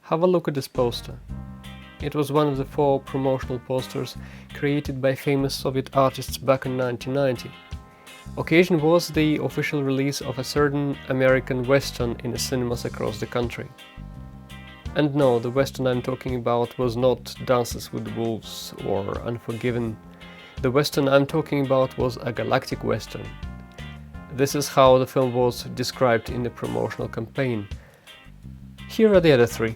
Have a look at this poster. It was one of the 4 promotional posters created by famous Soviet artists back in 1990. Occasion was the official release of a certain American Western in the cinemas across the country. And no, the Western I'm talking about was not Dances with Wolves or Unforgiven. The Western I'm talking about was a galactic Western. This is how the film was described in the promotional campaign. Here are the other 3.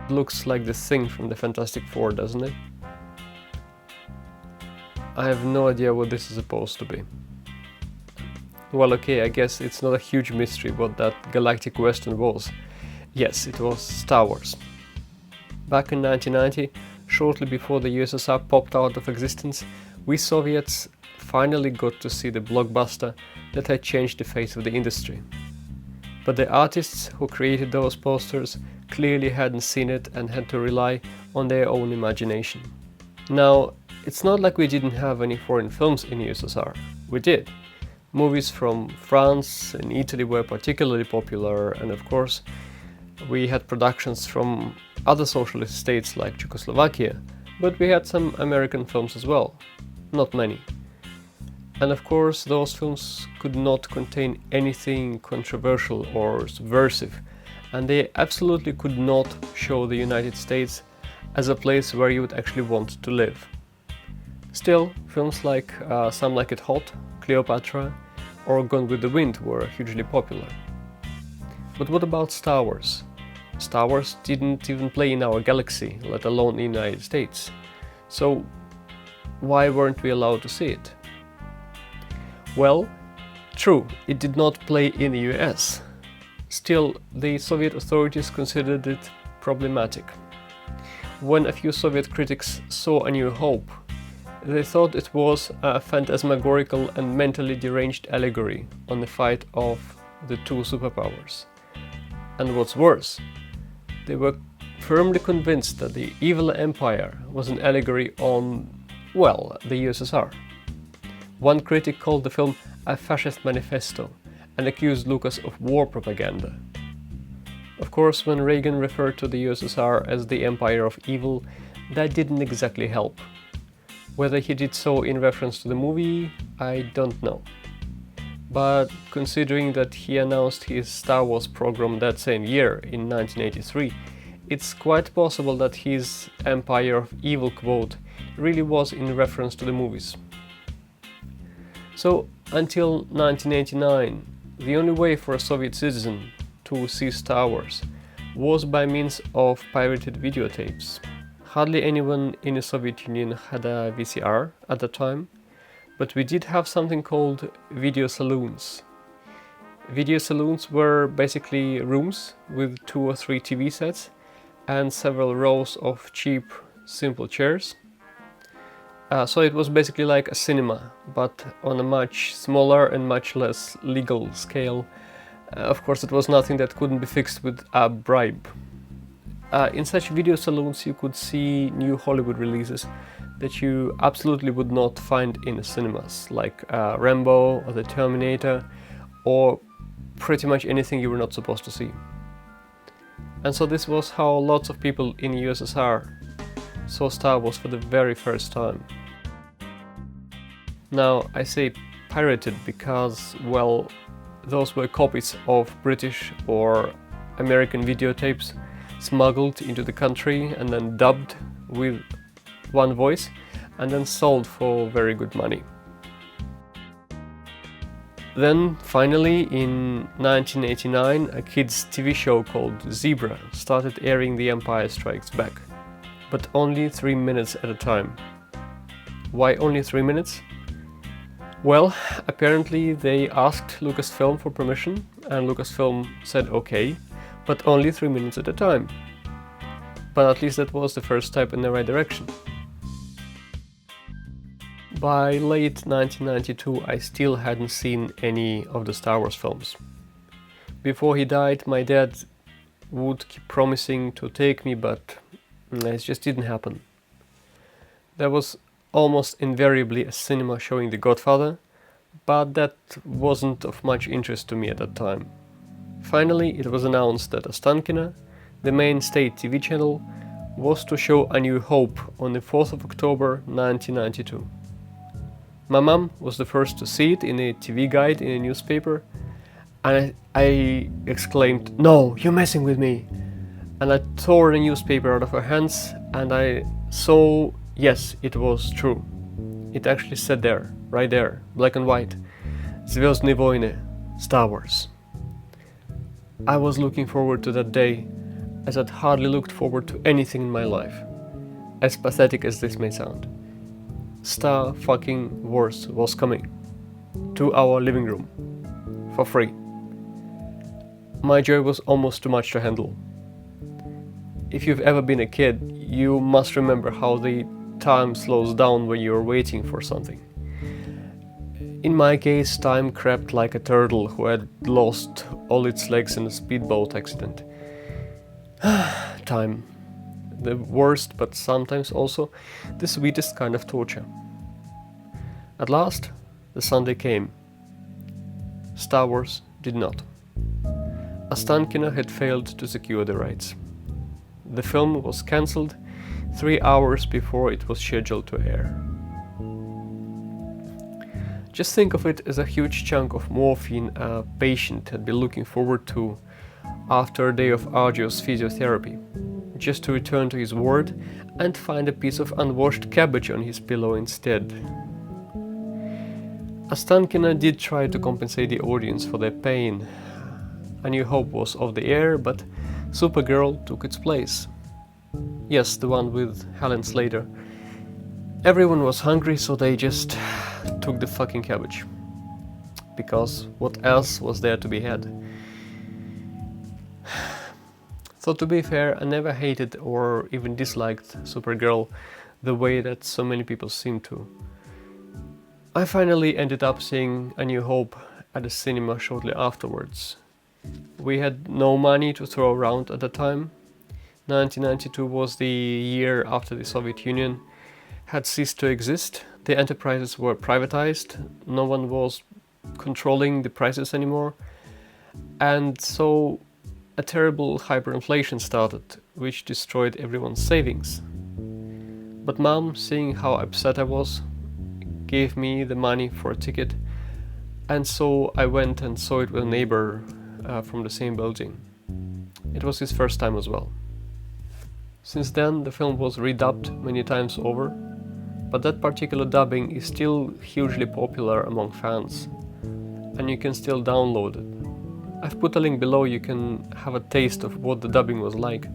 It looks like the Thing from the Fantastic Four, doesn't it? I have no idea what this is supposed to be. Well, okay, I guess it's not a huge mystery what that galactic Western was. Yes, it was Star Wars. Back in 1990, shortly before the USSR popped out of existence, we Soviets finally got to see the blockbuster that had changed the face of the industry. But the artists who created those posters clearly hadn't seen it and had to rely on their own imagination. Now, it's not like we didn't have any foreign films in USSR. We did. Movies from France and Italy were particularly popular, and of course, we had productions from other socialist states like Czechoslovakia, but we had some American films as well. Not many. And of course, those films could not contain anything controversial or subversive, and they absolutely could not show the United States as a place where you would actually want to live. Still, films like Some Like It Hot, Cleopatra, or Gone with the Wind were hugely popular. But what about Star Wars? Star Wars didn't even play in our galaxy, let alone in the United States. So why weren't we allowed to see it? Well, true, it did not play in the US. Still, the Soviet authorities considered it problematic. When a few Soviet critics saw A New Hope, they thought it was a phantasmagorical and mentally deranged allegory on the fight of the 2 superpowers. And what's worse, they were firmly convinced that the evil empire was an allegory on, well, the USSR. One critic called the film a fascist manifesto and accused Lucas of war propaganda. Of course, when Reagan referred to the USSR as the empire of evil, that didn't exactly help. Whether he did so in reference to the movie, I don't know. But considering that he announced his Star Wars program that same year, in 1983, it's quite possible that his Empire of Evil quote really was in reference to the movies. So, until 1989, the only way for a Soviet citizen to see Star Wars was by means of pirated videotapes. Hardly anyone in the Soviet Union had a VCR at the time, but we did have something called video saloons. Video saloons were basically rooms with 2 or 3 TV sets and several rows of cheap, simple chairs. So it was basically like a cinema, but on a much smaller and much less legal scale. Of course, it was nothing that couldn't be fixed with a bribe. In such video saloons you could see new Hollywood releases that you absolutely would not find in the cinemas, like Rambo or The Terminator, or pretty much anything you were not supposed to see. And so this was how lots of people in the USSR saw Star Wars for the very first time. Now, I say pirated because, well, those were copies of British or American videotapes smuggled into the country and then dubbed with one voice and then sold for very good money. Then finally in 1989 a kids TV show called Zebra started airing The Empire Strikes Back, but only 3 minutes at a time. Why only 3 minutes? Well, apparently they asked Lucasfilm for permission and Lucasfilm said okay, but only 3 minutes at a time. But at least that was the first step in the right direction. By late 1992 I still hadn't seen any of the Star Wars films. Before he died, my dad would keep promising to take me, but it just didn't happen. There was almost invariably a cinema showing The Godfather, but that wasn't of much interest to me at that time. Finally, it was announced that Ostankino, the main state TV channel, was to show A New Hope on the 4th of October 1992. My mom was the first to see it in a TV guide in a newspaper, and I exclaimed, "No, you're messing with me!" And I tore the newspaper out of her hands, and I saw, yes, it was true. It actually said there, right there, black and white, Звездные войны, Star Wars. I was looking forward to that day, as I'd hardly looked forward to anything in my life. As pathetic as this may sound. Star fucking Wars was coming. To our living room. For free. My joy was almost too much to handle. If you've ever been a kid, you must remember how the time slows down when you're waiting for something. In my case, time crept like a turtle who had lost all its legs in a speedboat accident. Time. The worst, but sometimes also the sweetest kind of torture. At last, the Sunday came. Star Wars did not. Ostankino had failed to secure the rights. The film was cancelled 3 hours before it was scheduled to air. Just think of it as a huge chunk of morphine a patient had been looking forward to after a day of arduous physiotherapy, just to return to his ward and find a piece of unwashed cabbage on his pillow instead. Ostankino did try to compensate the audience for their pain. A New Hope was off the air, but Supergirl took its place. Yes, the one with Helen Slater. Everyone was hungry, so they just took the fucking cabbage. Because what else was there to be had? So to be fair, I never hated or even disliked Supergirl the way that so many people seem to. I finally ended up seeing A New Hope at the cinema shortly afterwards. We had no money to throw around at the time. 1992 was the year after the Soviet Union had ceased to exist. The enterprises were privatized, no one was controlling the prices anymore, and so a terrible hyperinflation started, which destroyed everyone's savings. But Mom, seeing how upset I was, gave me the money for a ticket, and so I went and saw it with a neighbor from the same building. It was his first time as well. Since then, the film was redubbed many times over, but that particular dubbing is still hugely popular among fans, and you can still download it. I've put a link below, you can have a taste of what the dubbing was like.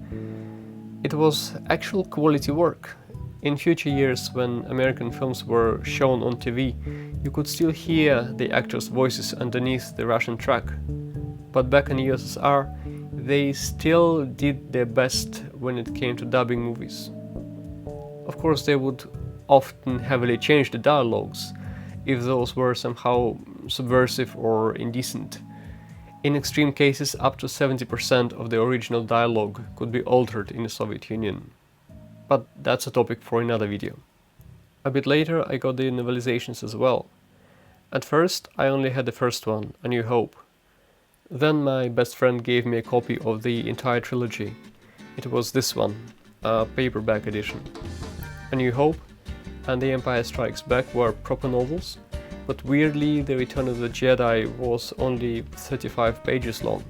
It was actual quality work. In future years, when American films were shown on TV, you could still hear the actors' voices underneath the Russian track. But back in the USSR, they still did their best when it came to dubbing movies. Of course, they would often heavily change the dialogues if those were somehow subversive or indecent. In extreme cases, up to 70% of the original dialogue could be altered in the Soviet Union. But that's a topic for another video. A bit later, I got the novelizations as well. At first, I only had the first one, A New Hope. Then my best friend gave me a copy of the entire trilogy. It was this one, a paperback edition. A New Hope and The Empire Strikes Back were proper novels, but weirdly The Return of the Jedi was only 35 pages long.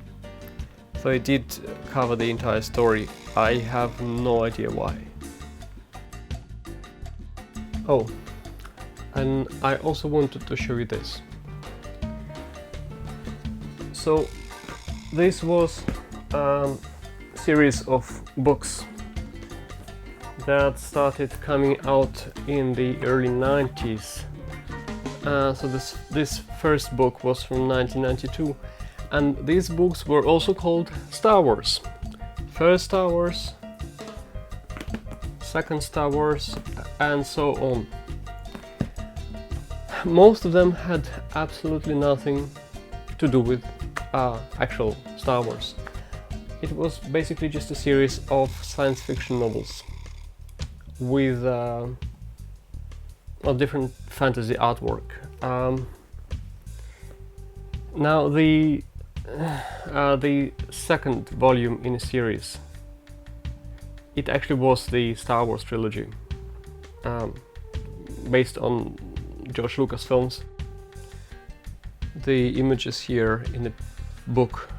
So it did cover the entire story. I have no idea why. Oh, and I also wanted to show you this. So this was a series of books that started coming out in the early 90s. So this first book was from 1992, and these books were also called Star Wars. First Star Wars, second Star Wars, and so on. Most of them had absolutely nothing to do with actual Star Wars. It was basically just a series of science fiction novels with different fantasy artwork. Now the the second volume in a series. It actually was the Star Wars trilogy, based on George Lucas films. The images here in the book,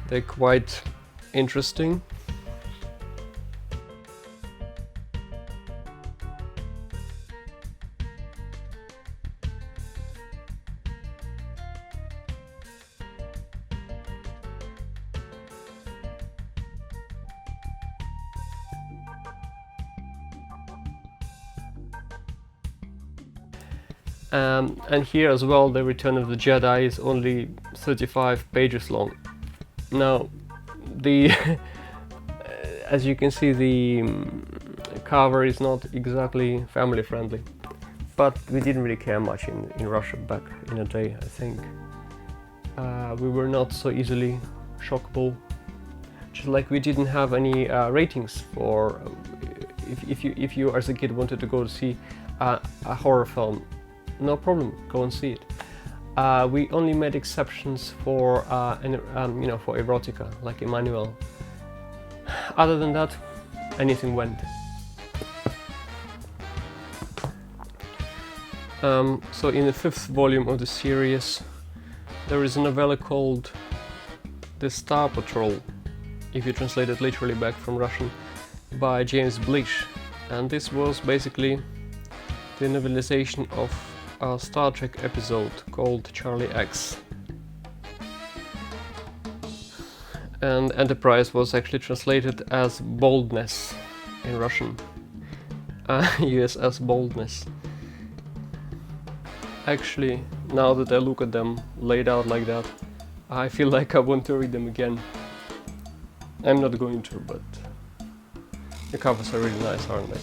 they're quite interesting. And here as well, the Return of the Jedi is only 35 pages long. Now, the as you can see, the cover is not exactly family friendly, but we didn't really care much in Russia back in the day. I think we were not so easily shockable. Just like we didn't have any ratings for if you as a kid wanted to go to see a horror film. No problem, go and see it. We only made exceptions for for erotica, like Emmanuel. Other than that, anything went. So in the 5th volume of the series, there is a novella called The Star Patrol, if you translate it literally back from Russian, by James Blish. And this was basically the novelization of a Star Trek episode called Charlie X. And Enterprise was actually translated as Boldness in Russian. USS Boldness. Actually, now that I look at them laid out like that, I feel like I want to read them again. I'm not going to, but the covers are really nice, aren't they?